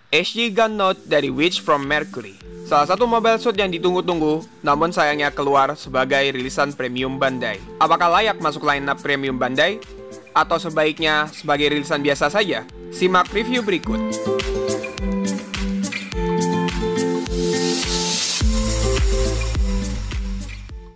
HG Gun Note dari Witch from Mercury. Salah satu mobile suit yang ditunggu-tunggu, namun sayangnya keluar sebagai rilisan premium Bandai. Apakah layak masuk lineup premium Bandai? Atau sebaiknya sebagai rilisan biasa saja? Simak review berikut.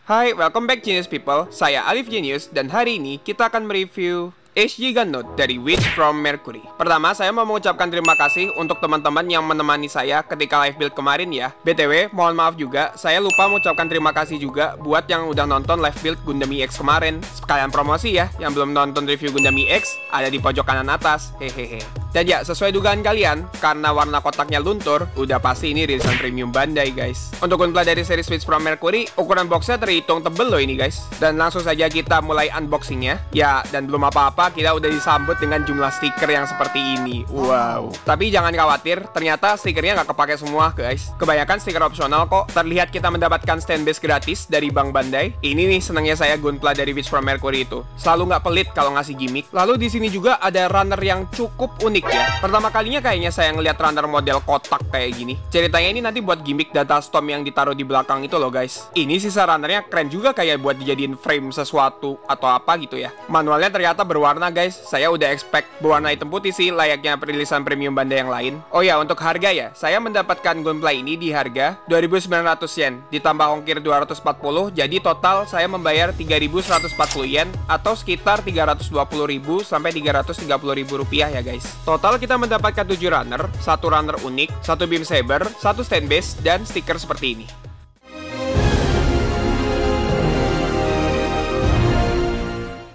Hai, welcome back Genius People. Saya Alif Genius dan hari ini kita akan mereview HG Gun Note dari Witch from Mercury. Pertama, saya mau mengucapkan terima kasih untuk teman-teman yang menemani saya ketika live build kemarin ya. BTW, mohon maaf juga, saya lupa mengucapkan terima kasih juga buat yang udah nonton live build Gundam EX kemarin. Sekalian promosi ya, yang belum nonton review Gundam EX, ada di pojok kanan atas, hehehe. Dan ya, sesuai dugaan kalian, karena warna kotaknya luntur, udah pasti ini rilisan premium Bandai guys. Untuk gunpla dari series Witch from Mercury, ukuran boxnya terhitung tebel loh ini guys. Dan langsung saja kita mulai unboxingnya. Ya, dan belum apa-apa, kita udah disambut dengan jumlah stiker yang seperti ini. Wow. Tapi jangan khawatir, ternyata stikernya nggak kepake semua guys. Kebanyakan stiker opsional kok. Terlihat kita mendapatkan stand base gratis dari Bank Bandai. Ini nih senangnya saya gunpla dari Witch from Mercury itu. Selalu nggak pelit kalau ngasih gimmick. Lalu di sini juga ada runner yang cukup unik ya. Pertama kalinya kayaknya saya ngeliat runner model kotak kayak gini. Ceritanya ini nanti buat gimmick data storm yang ditaruh di belakang itu loh guys. Ini sisa runnernya keren juga kayak buat dijadiin frame sesuatu atau apa gitu ya. Manualnya ternyata berwarna guys. Saya udah expect berwarna hitam putih sih layaknya rilisan premium Bandai yang lain. Oh ya, untuk harga ya, saya mendapatkan gunpla ini di harga 2.900 yen ditambah ongkir 240, jadi total saya membayar 3.140 yen atau sekitar 320.000 sampai 330.000 rupiah ya guys. Total kita mendapatkan 7 runner, 1 runner unik, 1 beam saber, 1 stand base, dan stiker seperti ini.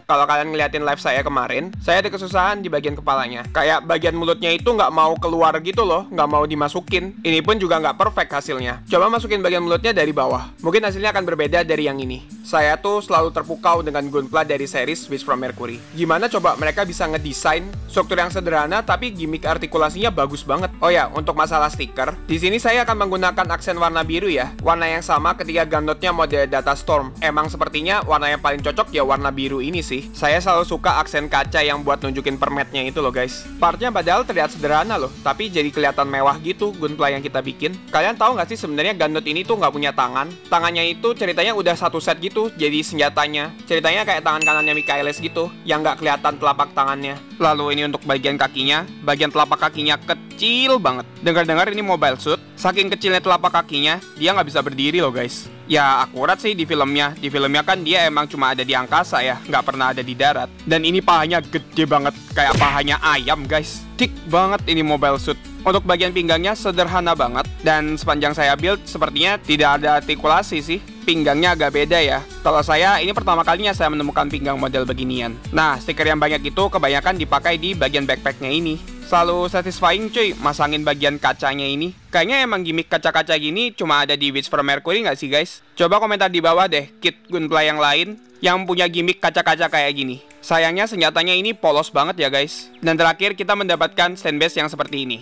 Kalau kalian ngeliatin live saya kemarin, saya ada kesusahan di bagian kepalanya. Kayak bagian mulutnya itu nggak mau keluar gitu loh, nggak mau dimasukin. Ini pun juga nggak perfect hasilnya. Coba masukin bagian mulutnya dari bawah. Mungkin hasilnya akan berbeda dari yang ini. Saya tuh selalu terpukau dengan gunpla dari series Witch from Mercury. Gimana coba mereka bisa ngedesain struktur yang sederhana tapi gimmick artikulasinya bagus banget. Oh ya, untuk masalah stiker, di sini saya akan menggunakan aksen warna biru ya. Warna yang sama ketika Gun Note-nya model Data Storm. Emang sepertinya warna yang paling cocok ya warna biru ini sih. Saya selalu suka aksen kaca yang buat nunjukin permetnya itu loh guys. Partnya padahal terlihat sederhana loh, tapi jadi kelihatan mewah gitu gunpla yang kita bikin. Kalian tahu nggak sih sebenarnya Gun Note ini tuh nggak punya tangan. Tangannya itu ceritanya udah satu set gitu, jadi senjatanya. Ceritanya kayak tangan kanannya Michaelis gitu, yang nggak kelihatan telapak tangannya. Lalu ini untuk bagian kakinya, bagian telapak kakinya kecil banget. Dengar-dengar ini mobile suit, saking kecilnya telapak kakinya, dia nggak bisa berdiri loh guys. Ya akurat sih di filmnya. Di filmnya kan dia emang cuma ada di angkasa ya, nggak pernah ada di darat. Dan ini pahanya gede banget, kayak pahanya ayam guys. Thick banget ini mobile suit. Untuk bagian pinggangnya sederhana banget. Dan sepanjang saya build sepertinya tidak ada artikulasi sih. Pinggangnya agak beda ya. Kalau saya, ini pertama kalinya saya menemukan pinggang model beginian. Nah, stiker yang banyak itu kebanyakan dipakai di bagian backpacknya ini. Selalu satisfying cuy, masangin bagian kacanya ini. Kayaknya emang gimmick kaca-kaca gini cuma ada di Witch from Mercury nggak sih guys? Coba komentar di bawah deh, kit gunpla yang lain yang punya gimmick kaca-kaca kayak gini. Sayangnya senjatanya ini polos banget ya guys. Dan terakhir kita mendapatkan stand base yang seperti ini.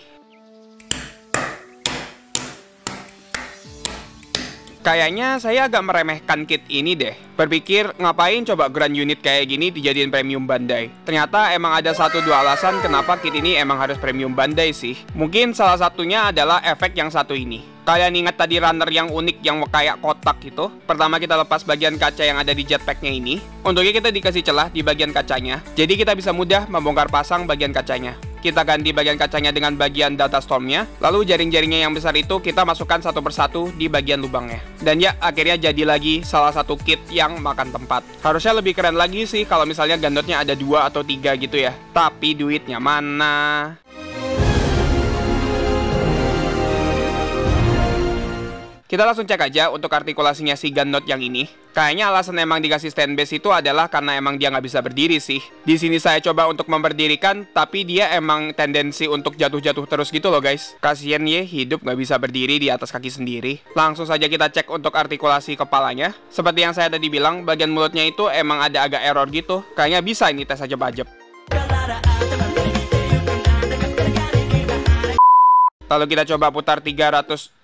Kayaknya saya agak meremehkan kit ini deh. Berpikir ngapain coba grand unit kayak gini dijadiin premium Bandai. Ternyata emang ada 1-2 alasan kenapa kit ini emang harus premium Bandai sih. Mungkin salah satunya adalah efek yang satu ini. Kalian ingat tadi runner yang unik yang kayak kotak itu? Pertama kita lepas bagian kaca yang ada di jetpacknya ini. Untuknya kita dikasih celah di bagian kacanya. Jadi kita bisa mudah membongkar pasang bagian kacanya. Kita ganti bagian kacanya dengan bagian data stormnya. Lalu jaring-jaringnya yang besar itu kita masukkan satu persatu di bagian lubangnya. Dan ya akhirnya jadi lagi salah satu kit yang makan tempat. Harusnya lebih keren lagi sih kalau misalnya Gun Note-nya ada 2 atau 3 gitu ya. Tapi duitnya mana? Kita langsung cek aja untuk artikulasinya si Gun Note yang ini. Kayaknya alasan emang dikasih stand base itu adalah karena emang dia nggak bisa berdiri sih. Di sini saya coba untuk memberdirikan, tapi dia emang tendensi untuk jatuh-jatuh terus gitu loh guys. Kasian ya, hidup nggak bisa berdiri di atas kaki sendiri. Langsung saja kita cek untuk artikulasi kepalanya. Seperti yang saya tadi bilang, bagian mulutnya itu emang ada agak error gitu. Kayaknya bisa ini tes aja bajep. Lalu kita coba putar 300.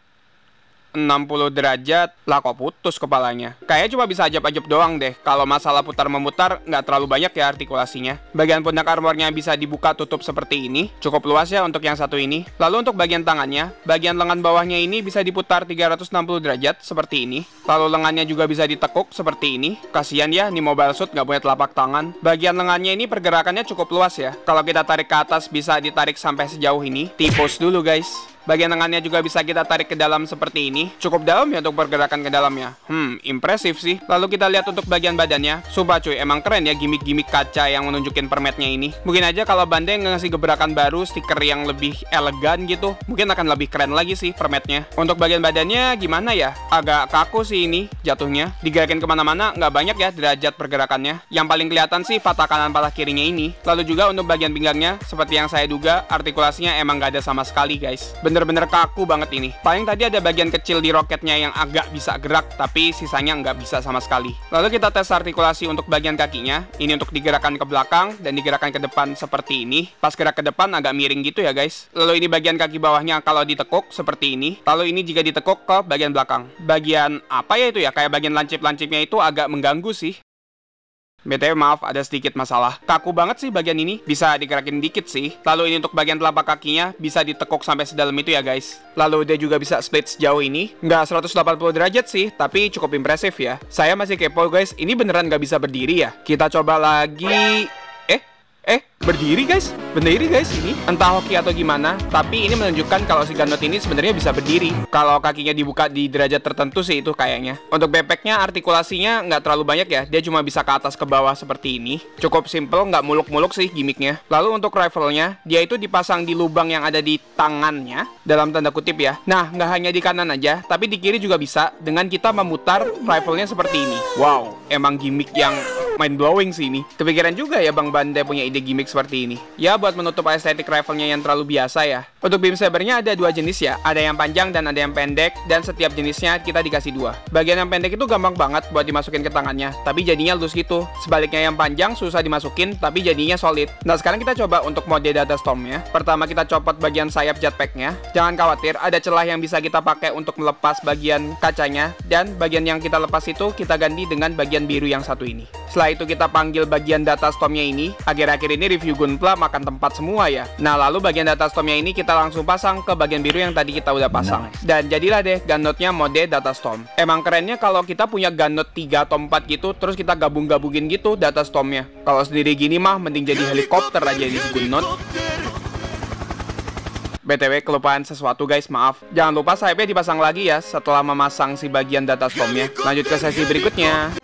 60 derajat. Lah kok putus kepalanya? Kayaknya cuma bisa ajab-ajab doang deh. Kalau masalah putar-memutar nggak terlalu banyak ya artikulasinya. Bagian pundak armornya bisa dibuka tutup seperti ini. Cukup luas ya untuk yang satu ini. Lalu untuk bagian tangannya, bagian lengan bawahnya ini bisa diputar 360 derajat seperti ini. Lalu lengannya juga bisa ditekuk seperti ini. Kasian ya, nih mobile suit nggak punya telapak tangan. Bagian lengannya ini pergerakannya cukup luas ya. Kalau kita tarik ke atas bisa ditarik sampai sejauh ini. Tipos dulu guys. Bagian lengannya juga bisa kita tarik ke dalam seperti ini. Cukup dalam ya untuk pergerakan ke dalamnya. Impresif sih. Lalu kita lihat untuk bagian badannya. Sumpah cuy, emang keren ya gimmick-gimmick kaca yang menunjukin permetnya ini. Mungkin aja kalau Bandai ngasih gebrakan baru, stiker yang lebih elegan gitu, mungkin akan lebih keren lagi sih permetnya. Untuk bagian badannya gimana ya? Agak kaku sih ini jatuhnya. Digerakin kemana-mana nggak banyak ya derajat pergerakannya. Yang paling kelihatan sih patah kanan patah kirinya ini. Lalu juga untuk bagian pinggangnya, seperti yang saya duga, artikulasinya emang nggak ada sama sekali guys. Bener-bener kaku banget ini. Paling tadi ada bagian kecil di roketnya yang agak bisa gerak, tapi sisanya nggak bisa sama sekali. Lalu kita tes artikulasi untuk bagian kakinya. Ini untuk digerakkan ke belakang dan digerakkan ke depan seperti ini. Pas gerak ke depan agak miring gitu ya guys. Lalu ini bagian kaki bawahnya kalau ditekuk seperti ini. Lalu ini jika ditekuk ke bagian belakang. Bagian apa ya itu ya? Kayak bagian lancip-lancipnya itu agak mengganggu sih. BTW maaf ada sedikit masalah. Kaku banget sih bagian ini. Bisa digerakin dikit sih. Lalu ini untuk bagian telapak kakinya bisa ditekuk sampai sedalam itu ya guys. Lalu dia juga bisa split sejauh ini. Nggak 180 derajat sih, tapi cukup impresif ya. Saya masih kepo guys, ini beneran nggak bisa berdiri ya? Kita coba lagi. Berdiri guys, ini entah hoki atau gimana, tapi ini menunjukkan kalau si Gunnotte ini sebenarnya bisa berdiri. Kalau kakinya dibuka di derajat tertentu sih itu kayaknya. Untuk backpacknya artikulasinya nggak terlalu banyak ya, dia cuma bisa ke atas ke bawah seperti ini. Cukup simple, nggak muluk-muluk sih gimmicknya. Lalu untuk rifle-nya, dia itu dipasang di lubang yang ada di tangannya, dalam tanda kutip ya. Nah, nggak hanya di kanan aja, tapi di kiri juga bisa dengan kita memutar rifle-nya seperti ini. Wow, emang gimmick yang mind blowing sih ini. Kepikiran juga ya Bang Bandai punya ide gimmick seperti ini. Ya buat menutup estetik rifle-nya yang terlalu biasa ya. Untuk beam sabernya ada dua jenis ya. Ada yang panjang dan ada yang pendek. Dan setiap jenisnya kita dikasih dua. Bagian yang pendek itu gampang banget buat dimasukin ke tangannya, tapi jadinya loose gitu. Sebaliknya yang panjang susah dimasukin, tapi jadinya solid. Nah sekarang kita coba untuk mode data storm-nya. Pertama kita copot bagian sayap jetpack-nya. Jangan khawatir, ada celah yang bisa kita pakai untuk melepas bagian kacanya. Dan bagian yang kita lepas itu kita ganti dengan bagian biru yang satu ini. Setelah itu kita panggil bagian data storm-nya ini. Akhir-akhir ini review Gunpla makan tempat semua ya. Nah lalu bagian data storm-nya ini kita langsung pasang ke bagian biru yang tadi kita udah pasang. Dan jadilah deh Gunnotte-nya mode data storm. Emang kerennya kalau kita punya Gunnotte 3 atau 4 gitu, terus kita gabung-gabungin gitu data storm-nya. Kalau sendiri gini mah mending jadi helikopter aja di Gunnotte. BTW kelupaan sesuatu guys, maaf. Jangan lupa sayapnya dipasang lagi ya setelah memasang si bagian data storm-nya. Lanjut ke sesi berikutnya.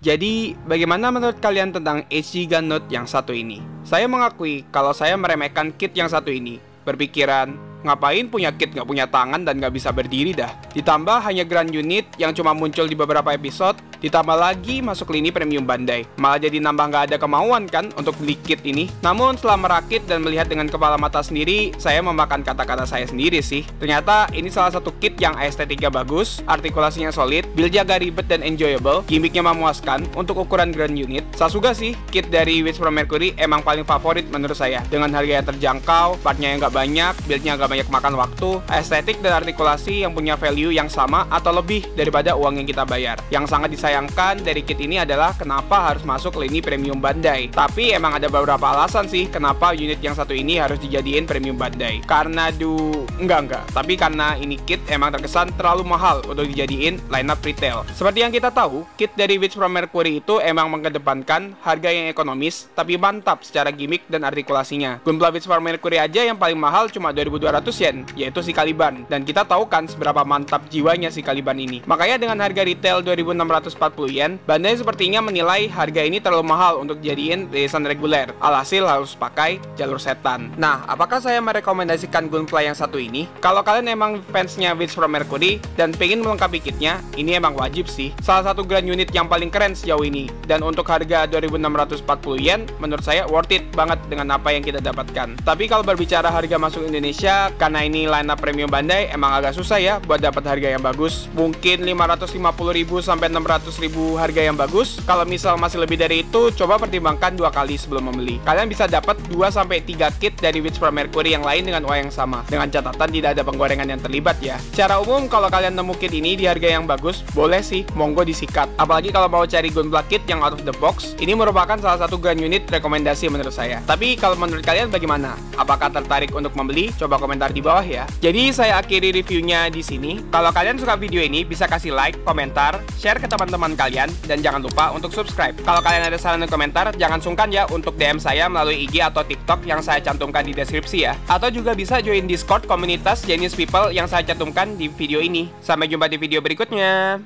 Jadi, bagaimana menurut kalian tentang HG Gunnotte yang satu ini? Saya mengakui kalau saya meremehkan kit yang satu ini. Berpikiran, ngapain punya kit nggak punya tangan dan nggak bisa berdiri dah. Ditambah hanya grand unit yang cuma muncul di beberapa episode. Ditambah lagi masuk lini premium Bandai. Malah jadi nambah nggak ada kemauan kan untuk beli kit ini. Namun setelah merakit dan melihat dengan kepala mata sendiri, saya memakan kata-kata saya sendiri sih. Ternyata ini salah satu kit yang estetika bagus, artikulasinya solid, build-nya gak ribet dan enjoyable, gimmicknya memuaskan untuk ukuran grand unit. Sasuga sih, kit dari Witch from Mercury emang paling favorit menurut saya. Dengan harga yang terjangkau, partnya yang nggak banyak, build-nya nggak banyak makan waktu, estetik dan artikulasi yang punya value yang sama atau lebih daripada uang yang kita bayar. Yang sangat disayangkan dari kit ini adalah kenapa harus masuk lini premium Bandai. Tapi emang ada beberapa alasan sih kenapa unit yang satu ini harus dijadiin premium Bandai. Karena enggak. Tapi karena ini kit emang terkesan terlalu mahal untuk dijadiin lineup retail. Seperti yang kita tahu, kit dari Witch from Mercury itu emang mengedepankan harga yang ekonomis tapi mantap secara gimmick dan artikulasinya. Gunpla Witch from Mercury aja yang paling mahal cuma 2.200 yen, yaitu si Caliban. Dan kita tahu kan seberapa mantap jiwanya si Caliban ini. Makanya dengan harga retail 2.640 yen, Bandai sepertinya menilai harga ini terlalu mahal untuk jadiin rilisan reguler. Alhasil harus pakai jalur setan. Nah, apakah saya merekomendasikan Gunpla yang satu ini? Kalau kalian emang fansnya Witch from Mercury dan pengen melengkapi kitnya, ini emang wajib sih. Salah satu grand unit yang paling keren sejauh ini. Dan untuk harga 2.640 yen, menurut saya worth it banget dengan apa yang kita dapatkan. Tapi kalau berbicara harga masuk Indonesia, karena ini lineup premium Bandai, emang agak susah ya buat dapat harga yang bagus. Mungkin 550.000 sampai 600 500.000 harga yang bagus. Kalau misal masih lebih dari itu, coba pertimbangkan 2 kali sebelum membeli. Kalian bisa dapat 2-3 kit dari Witch from Mercury yang lain dengan uang yang sama, dengan catatan tidak ada penggorengan yang terlibat ya. Secara umum kalau kalian nemu kit ini di harga yang bagus, boleh sih, monggo disikat. Apalagi kalau mau cari Gunpla kit yang out of the box, ini merupakan salah satu gun unit rekomendasi menurut saya. Tapi kalau menurut kalian bagaimana? Apakah tertarik untuk membeli? Coba komentar di bawah ya. Jadi saya akhiri reviewnya di sini. Kalau kalian suka video ini, bisa kasih like, komentar, share ke teman-teman kalian, dan jangan lupa untuk subscribe. Kalau kalian ada saran dan komentar, jangan sungkan ya untuk DM saya melalui IG atau TikTok yang saya cantumkan di deskripsi ya. Atau juga bisa join Discord komunitas Genius People yang saya cantumkan di video ini. Sampai jumpa di video berikutnya.